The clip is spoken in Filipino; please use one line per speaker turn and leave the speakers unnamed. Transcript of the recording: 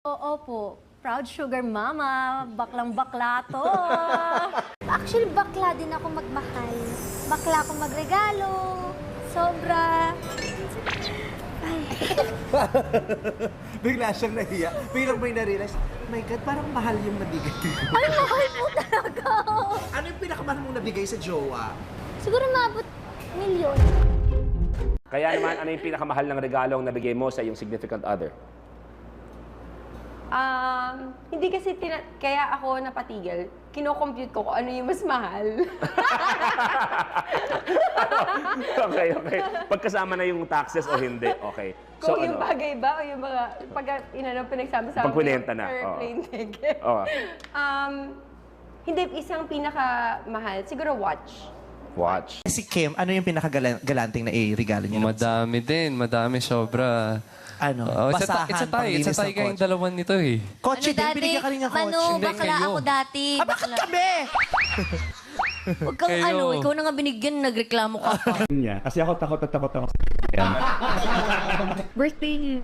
Oo po. Proud sugar mama. Baklang-bakla to.
Actually, bakla din ako magmahal. Bakla ako magregalo. Sobra. Ay.
Bigla siyang nahiya. Biglang may na-realize, my God, parang mahal yung nabigay.
Ay, mahal po talaga.
Ano yung pinakamahal mong nabigay sa jowa?
Siguro maabot milyon.
Kaya naman, ano yung pinakamahal ng regalong nabigay mo sa iyong significant other?
Hindi kasi kaya ako napatigil. Kino-compute ko kung ano yung mas mahal.
Okay. Pagkasama na yung taxes o hindi, okay.
Kung yung bagay ba o yung mga pinagsama-sama
Pagkunenta na, oo.
airplane ticket.
Oo.
Hindi, isang pinakamahal. Siguro watch.
Watch.
Si Kim, ano yung pinakagalanting na i-regalo niya?
Madami din, madami sobra.
Ano?
It's a tie kayong dalawan nito eh.
Kotse din, binigyan ka rin ng kotse.
Manu,
Hindi,
bakla
kayo.
ako dati.
Ah, bakit kami?
Huwag kang
Kayo.
ikaw na nga binigyan, nagreklamo ka pa.
niya. Kasi ako takot na takot ako sa
Birthday niya.